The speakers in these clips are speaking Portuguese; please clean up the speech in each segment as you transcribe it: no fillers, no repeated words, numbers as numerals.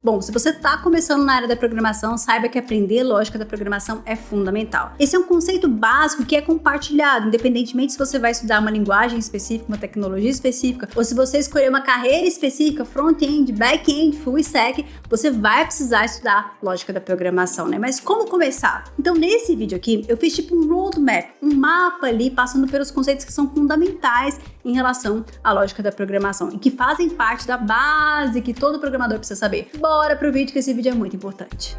Bom, se você está começando na área da programação, saiba que aprender lógica da programação é fundamental. Esse é um conceito básico que é compartilhado, independentemente se você vai estudar uma linguagem específica, uma tecnologia específica, ou se você escolher uma carreira específica, front-end, back-end, full stack, você vai precisar estudar lógica da programação, né? Mas como começar? Então, nesse vídeo aqui, eu fiz tipo um roadmap, um mapa ali, passando pelos conceitos que são fundamentais em relação à lógica da programação e que fazem parte da base que todo programador precisa saber. Bora pro vídeo, que esse vídeo é muito importante.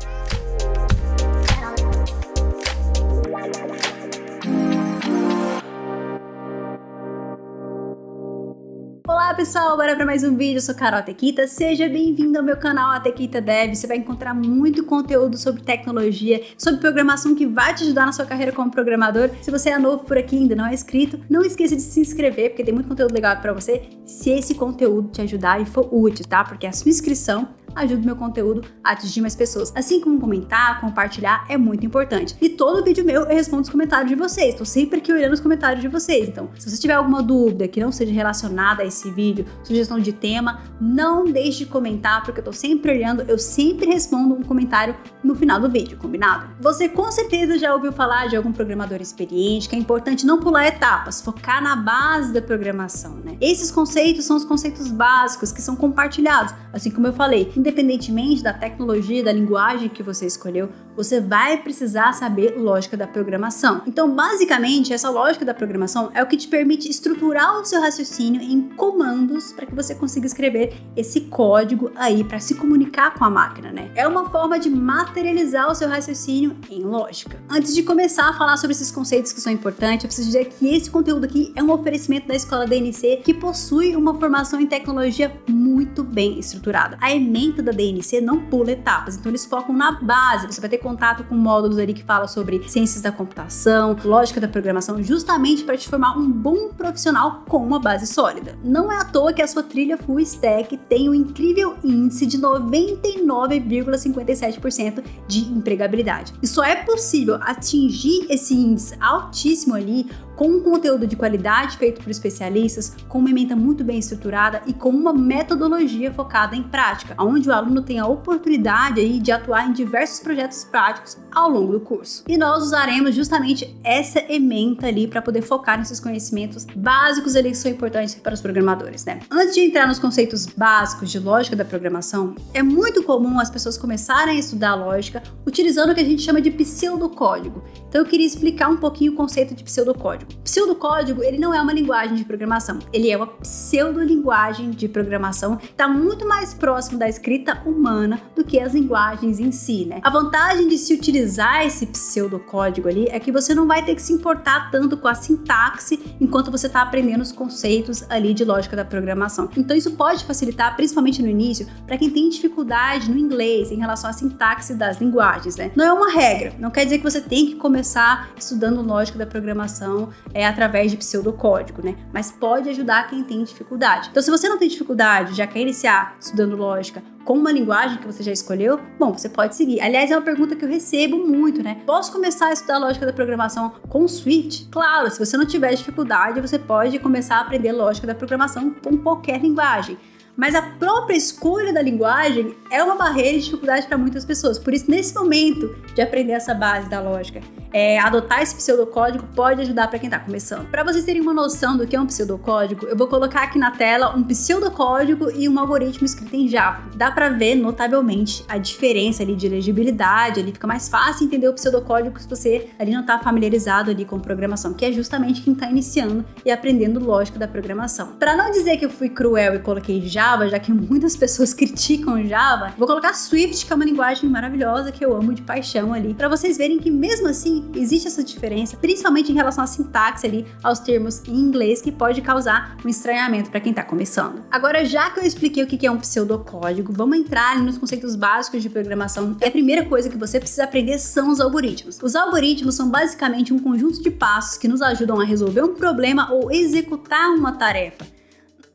Olá pessoal, bora para mais um vídeo, eu sou Carol Tequita, seja bem-vindo ao meu canal A Tequita Dev. Você vai encontrar muito conteúdo sobre tecnologia, sobre programação que vai te ajudar na sua carreira como programador. Se você é novo por aqui e ainda não é inscrito, não esqueça de se inscrever, porque tem muito conteúdo legal para você, se esse conteúdo te ajudar e for útil, tá? Porque a sua inscrição ajuda o meu conteúdo a atingir mais pessoas. Assim como comentar, compartilhar é muito importante. E todo vídeo meu eu respondo os comentários de vocês. Estou sempre aqui olhando os comentários de vocês. Então, se você tiver alguma dúvida que não seja relacionada a esse vídeo, sugestão de tema, não deixe de comentar, porque eu estou sempre olhando, eu sempre respondo um comentário no final do vídeo, combinado? Você com certeza já ouviu falar de algum programador experiente, que é importante não pular etapas, focar na base da programação, né? Esses conceitos são os conceitos básicos que são compartilhados, assim como eu falei. Independentemente da tecnologia, da linguagem que você escolheu, você vai precisar saber lógica da programação. Então, basicamente, essa lógica da programação é o que te permite estruturar o seu raciocínio em comandos para que você consiga escrever esse código aí para se comunicar com a máquina, né? É uma forma de materializar o seu raciocínio em lógica. Antes de começar a falar sobre esses conceitos que são importantes, eu preciso dizer que esse conteúdo aqui é um oferecimento da Escola DNC, que possui uma formação em tecnologia muito bem estruturada. A ementa da DNC não pula etapas, então eles focam na base. Você vai ter contato com módulos ali que falam sobre ciências da computação, lógica da programação, justamente para te formar um bom profissional com uma base sólida. Não é à toa que a sua trilha full stack tem um incrível índice de 99,57% de empregabilidade. E só é possível atingir esse índice altíssimo ali com um conteúdo de qualidade feito por especialistas, com uma ementa muito bem estruturada e com uma metodologia focada em prática, onde o aluno tem a oportunidade aí de atuar em diversos projetos práticos ao longo do curso. E nós usaremos justamente essa ementa ali para poder focar nesses conhecimentos básicos ali que são importantes para os programadores, né? Antes de entrar nos conceitos básicos de lógica da programação, é muito comum as pessoas começarem a estudar lógica utilizando o que a gente chama de pseudocódigo. Então eu queria explicar um pouquinho o conceito de pseudocódigo. Pseudocódigo, ele não é uma linguagem de programação, ele é uma pseudolinguagem de programação, está muito mais próximo da escrita humana do que as linguagens em si, né? A vantagem de se utilizar esse pseudocódigo ali é que você não vai ter que se importar tanto com a sintaxe enquanto você está aprendendo os conceitos ali de lógica da programação. Então isso pode facilitar, principalmente no início, para quem tem dificuldade no inglês em relação à sintaxe das linguagens, né? Não é uma regra, não quer dizer que você tem que começar estudando lógica da programação através de pseudocódigo, né? Mas pode ajudar quem tem dificuldade. Então, se você não tem dificuldade, já quer iniciar estudando lógica com uma linguagem que você já escolheu, bom, você pode seguir. Aliás, é uma pergunta que eu recebo muito, né? Posso começar a estudar lógica da programação com Swift? Claro, se você não tiver dificuldade, você pode começar a aprender lógica da programação com qualquer linguagem. Mas a própria escolha da linguagem é uma barreira e dificuldade para muitas pessoas. Por isso, nesse momento de aprender essa base da lógica, adotar esse pseudocódigo pode ajudar para quem está começando. Para vocês terem uma noção do que é um pseudocódigo, eu vou colocar aqui na tela um pseudocódigo e um algoritmo escrito em Java. Dá para ver notavelmente a diferença ali de legibilidade, ali fica mais fácil entender o pseudocódigo se você ali não está familiarizado ali com programação, que é justamente quem está iniciando e aprendendo lógica da programação. Para não dizer que eu fui cruel e coloquei Java, já que muitas pessoas criticam Java, vou colocar Swift, que é uma linguagem maravilhosa que eu amo de paixão ali, para vocês verem que mesmo assim existe essa diferença, principalmente em relação à sintaxe ali, aos termos em inglês, que pode causar um estranhamento para quem está começando. Agora, já que eu expliquei o que é um pseudocódigo, vamos entrar ali nos conceitos básicos de programação. E a primeira coisa que você precisa aprender são os algoritmos. Os algoritmos são basicamente um conjunto de passos que nos ajudam a resolver um problema ou executar uma tarefa.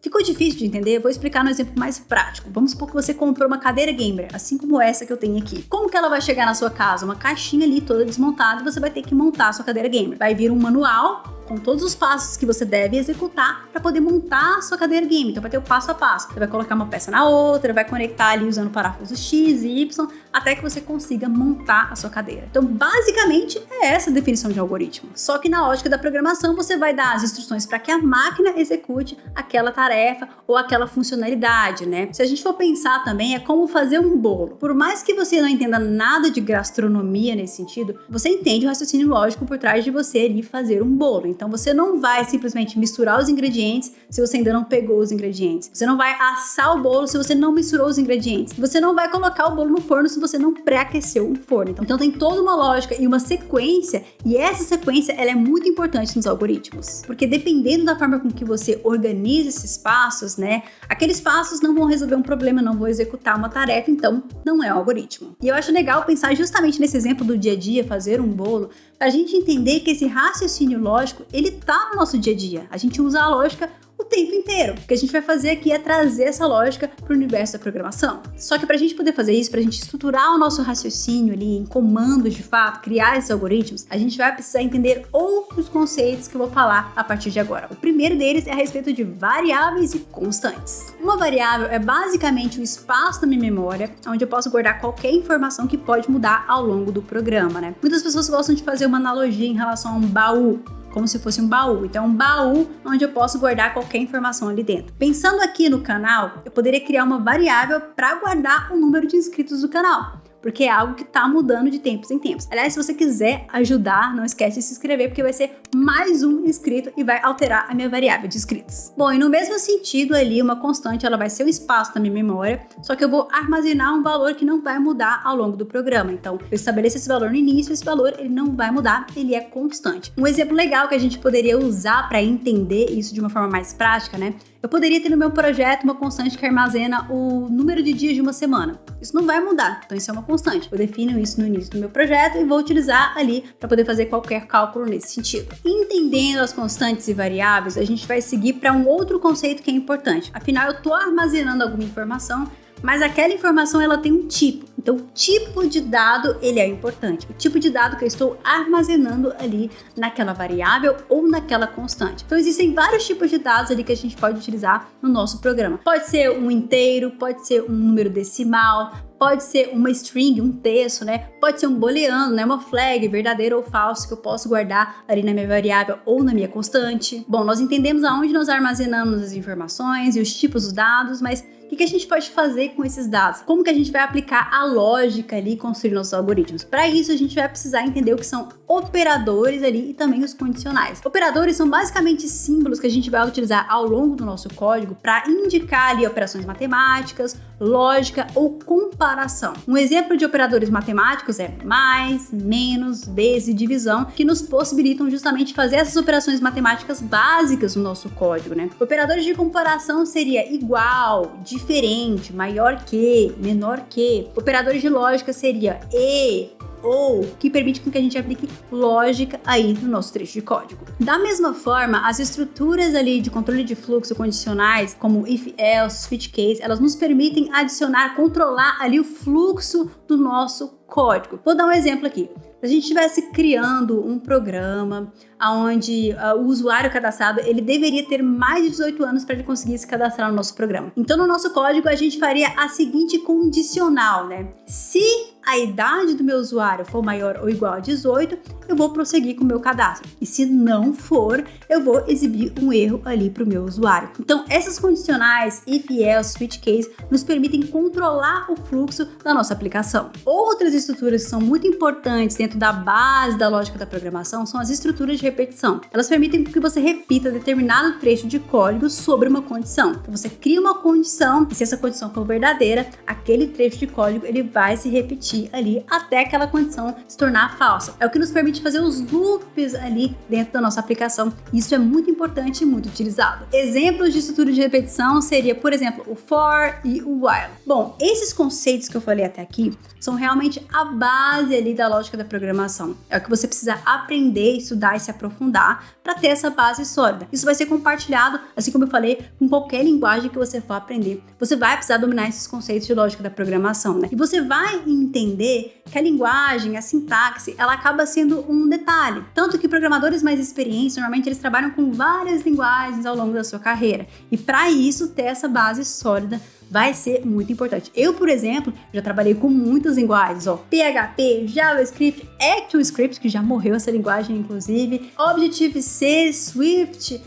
Ficou difícil de entender? Vou explicar no exemplo mais prático. Vamos supor que você comprou uma cadeira gamer, assim como essa que eu tenho aqui. Como que ela vai chegar na sua casa? Uma caixinha ali toda desmontada e você vai ter que montar a sua cadeira gamer. Vai vir um manual com todos os passos que você deve executar para poder montar a sua cadeira game. Então vai ter o passo a passo. Você vai colocar uma peça na outra, vai conectar ali usando parafusos X e Y, até que você consiga montar a sua cadeira. Então, basicamente, é essa a definição de algoritmo. Só que na ótica da programação, você vai dar as instruções para que a máquina execute aquela tarefa ou aquela funcionalidade, né? Se a gente for pensar também, é como fazer um bolo. Por mais que você não entenda nada de gastronomia nesse sentido, você entende o raciocínio lógico por trás de você ali fazer um bolo. Então, você não vai simplesmente misturar os ingredientes se você ainda não pegou os ingredientes. Você não vai assar o bolo se você não misturou os ingredientes. Você não vai colocar o bolo no forno se você não pré-aqueceu o forno. Então tem toda uma lógica e uma sequência, e essa sequência ela é muito importante nos algoritmos, porque dependendo da forma com que você organiza esses passos, né, aqueles passos não vão resolver um problema, não vão executar uma tarefa, então não é um algoritmo. E eu acho legal pensar justamente nesse exemplo do dia a dia, fazer um bolo, para a gente entender que esse raciocínio lógico, ele tá no nosso dia a dia. A gente usa a lógica o tempo inteiro. O que a gente vai fazer aqui é trazer essa lógica para o universo da programação. Só que para a gente poder fazer isso, para a gente estruturar o nosso raciocínio ali em comandos de fato, criar esses algoritmos, a gente vai precisar entender outros conceitos que eu vou falar a partir de agora. O primeiro deles é a respeito de variáveis e constantes. Uma variável é basicamente o espaço na minha memória, onde eu posso guardar qualquer informação que pode mudar ao longo do programa, né? Muitas pessoas gostam de fazer uma analogia em relação a um baú, como se fosse um baú. Então, um baú onde eu posso guardar qualquer informação ali dentro. Pensando aqui no canal, eu poderia criar uma variável para guardar o número de inscritos do canal, porque é algo que está mudando de tempos em tempos. Aliás, se você quiser ajudar, não esquece de se inscrever, porque vai ser mais um inscrito e vai alterar a minha variável de inscritos. Bom, e no mesmo sentido ali, uma constante, ela vai ser o espaço da minha memória, só que eu vou armazenar um valor que não vai mudar ao longo do programa. Então, eu estabeleço esse valor no início, esse valor ele não vai mudar, ele é constante. Um exemplo legal que a gente poderia usar para entender isso de uma forma mais prática, né? Eu poderia ter no meu projeto uma constante que armazena o número de dias de uma semana. Isso não vai mudar, então isso é uma constante. Eu defino isso no início do meu projeto e vou utilizar ali para poder fazer qualquer cálculo nesse sentido. Entendendo as constantes e variáveis, a gente vai seguir para um outro conceito que é importante. Afinal, eu estou armazenando alguma informação, mas aquela informação ela tem um tipo. Então, o tipo de dado ele é importante. O tipo de dado que eu estou armazenando ali naquela variável ou naquela constante. Então, existem vários tipos de dados ali que a gente pode utilizar no nosso programa. Pode ser um inteiro, pode ser um número decimal, pode ser uma string, um texto, né? Pode ser um booleano, né? Uma flag, verdadeiro ou falso, que eu posso guardar ali na minha variável ou na minha constante. Bom, nós entendemos aonde nós armazenamos as informações e os tipos dos dados, mas o que a gente pode fazer com esses dados? Como que a gente vai aplicar a lógica ali e construir nossos algoritmos? Para isso, a gente vai precisar entender o que são operadores ali e também os condicionais. Operadores são basicamente símbolos que a gente vai utilizar ao longo do nosso código para indicar ali operações matemáticas, lógica ou comparação. Um exemplo de operadores matemáticos é mais, menos, vezes e divisão, que nos possibilitam justamente fazer essas operações matemáticas básicas no nosso código, né? Operadores de comparação seria igual, diferente, maior que, menor que. Operadores de lógica seria e, ou, que permite que a gente aplique lógica aí no nosso trecho de código. Da mesma forma, as estruturas ali de controle de fluxo condicionais, como if, else, switch case, elas nos permitem adicionar, controlar ali o fluxo do nosso código. Vou dar um exemplo aqui. Se a gente estivesse criando um programa onde o usuário cadastrado ele deveria ter mais de 18 anos para ele conseguir se cadastrar no nosso programa. Então, no nosso código, a gente faria a seguinte condicional, né? Se a idade do meu usuário for maior ou igual a 18, eu vou prosseguir com o meu cadastro. E se não for, eu vou exibir um erro ali para o meu usuário. Então, essas condicionais, if, else, switch case, nos permitem controlar o fluxo da nossa aplicação. Outras estruturas que são muito importantes dentro da base da lógica da programação são as estruturas de repetição. Elas permitem que você repita determinado trecho de código sobre uma condição. Então, você cria uma condição e se essa condição for verdadeira, aquele trecho de código ele vai se repetir ali até aquela condição se tornar falsa. É o que nos permite fazer os loops ali dentro da nossa aplicação. Isso é muito importante e muito utilizado. Exemplos de estrutura de repetição seria, por exemplo, o for e o while. Bom, esses conceitos que eu falei até aqui são realmente a base ali da lógica da programação. É o que você precisa aprender, estudar e se aprofundar para ter essa base sólida. Isso vai ser compartilhado, assim como eu falei, com qualquer linguagem que você for aprender. Você vai precisar dominar esses conceitos de lógica da programação, né? E você vai entender que a linguagem, a sintaxe, ela acaba sendo um detalhe. Tanto que programadores mais experientes, normalmente eles trabalham com várias linguagens ao longo da sua carreira. E para isso, ter essa base sólida vai ser muito importante. Eu, por exemplo, já trabalhei com muitas linguagens, PHP, JavaScript, ActionScript, que já morreu essa linguagem, inclusive, Objective-C, Swift,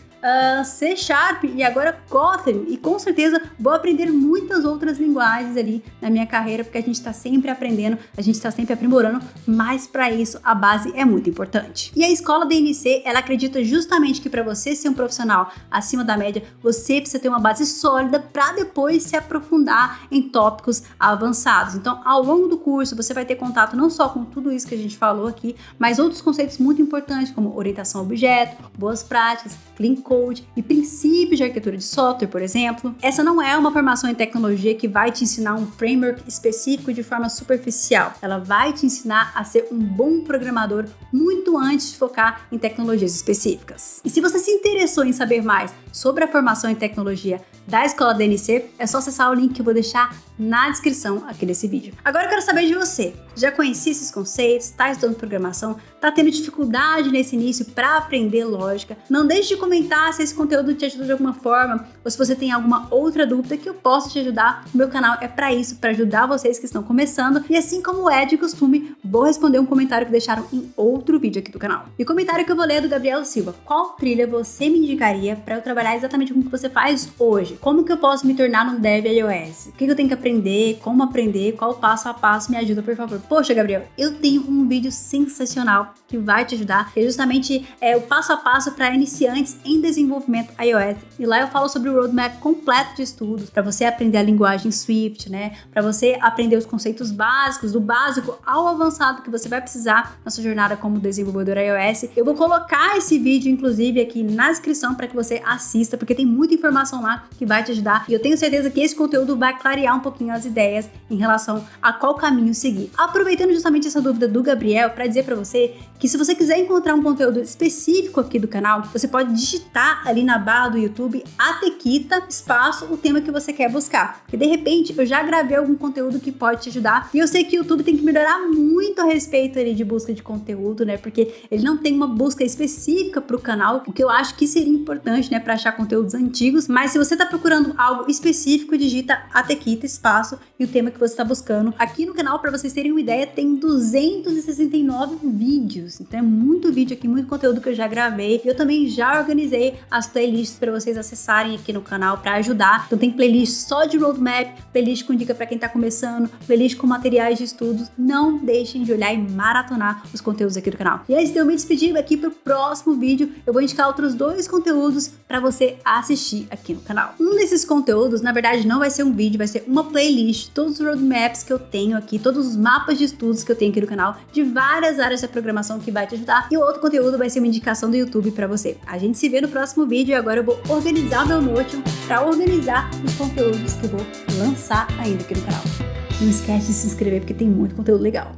C Sharp e agora Kotlin, e com certeza vou aprender muitas outras linguagens ali na minha carreira, porque a gente está sempre aprendendo, a gente está sempre aprimorando, mas para isso a base é muito importante. E a escola DNC, ela acredita justamente que para você ser um profissional acima da média, você precisa ter uma base sólida para depois se aprofundar em tópicos avançados. Então, ao longo do curso, você vai ter contato não só com tudo isso que a gente falou aqui, mas outros conceitos muito importantes, como orientação a objeto, boas práticas, clean code e princípios de arquitetura de software, por exemplo. Essa não é uma formação em tecnologia que vai te ensinar um framework específico de forma superficial. Ela vai te ensinar a ser um bom programador muito antes de focar em tecnologias específicas. E se você se interessou em saber mais sobre a formação em tecnologia da Escola DNC, é só acessar o link que eu vou deixar na descrição aqui desse vídeo. Agora eu quero saber de você. Já conhecia esses conceitos? Está estudando programação? Está tendo dificuldade nesse início para aprender lógica? Não deixe de comentar se esse conteúdo te ajudou de alguma forma ou se você tem alguma outra dúvida que eu possa te ajudar. O meu canal é para isso, para ajudar vocês que estão começando. E assim como é de costume, vou responder um comentário que deixaram em outro vídeo aqui do canal. E o comentário que eu vou ler é do Gabriel Silva. Qual trilha você me indicaria para eu trabalhar exatamente com o que você faz hoje? Como que eu posso me tornar um dev iOS? O que eu tenho que aprender? Como aprender? Qual passo a passo? Me ajuda, por favor. Poxa, Gabriel, eu tenho um vídeo sensacional que vai te ajudar. É justamente o passo a passo para iniciantes em desenvolvimento iOS. E lá eu falo sobre o roadmap completo de estudos para você aprender a linguagem Swift, né? Para você aprender os conceitos básicos, do básico ao avançado que você vai precisar na sua jornada como desenvolvedor iOS. Eu vou colocar esse vídeo, inclusive, aqui na descrição para que você assista, porque tem muita informação lá que vai te ajudar. E eu tenho certeza que esse conteúdo vai clarear um pouquinho as ideias em relação a qual caminho seguir. Aproveitando justamente essa dúvida do Gabriel, para dizer para você que se você quiser encontrar um conteúdo específico aqui do canal, você pode digitar ali na barra do YouTube Atequita, espaço, o tema que você quer buscar. Porque de repente eu já gravei algum conteúdo que pode te ajudar. E eu sei que o YouTube tem que melhorar muito a respeito ali de busca de conteúdo, né? Porque ele não tem uma busca específica para o canal, o que eu acho que seria importante, né? Para achar conteúdos antigos. Mas se você está procurando algo específico, digita Atequita, espaço, e o tema que você está buscando. Aqui no canal, para vocês terem uma ideia, tem 269 vídeos. Então é muito vídeo aqui, muito conteúdo que eu já gravei. Eu também já organizei as playlists para vocês acessarem aqui no canal para ajudar. Então tem playlist só de roadmap, playlist com dica para quem está começando, playlist com materiais de estudos. Não deixem de olhar e maratonar os conteúdos aqui do canal. E antes de eu me despedir aqui pro próximo vídeo, eu vou indicar outros 2 conteúdos para você assistir aqui no canal. Um desses conteúdos, na verdade, não vai ser um vídeo, vai ser uma playlist, todos os roadmaps que eu tenho aqui, todos os mapas de estudos que eu tenho aqui no canal, de várias áreas da programação que vai te ajudar. E o outro conteúdo vai ser uma indicação do YouTube para você. A gente se vê no próximo vídeo e agora eu vou organizar meu Notion para organizar os conteúdos que eu vou lançar ainda aqui no canal. Não esquece de se inscrever porque tem muito conteúdo legal.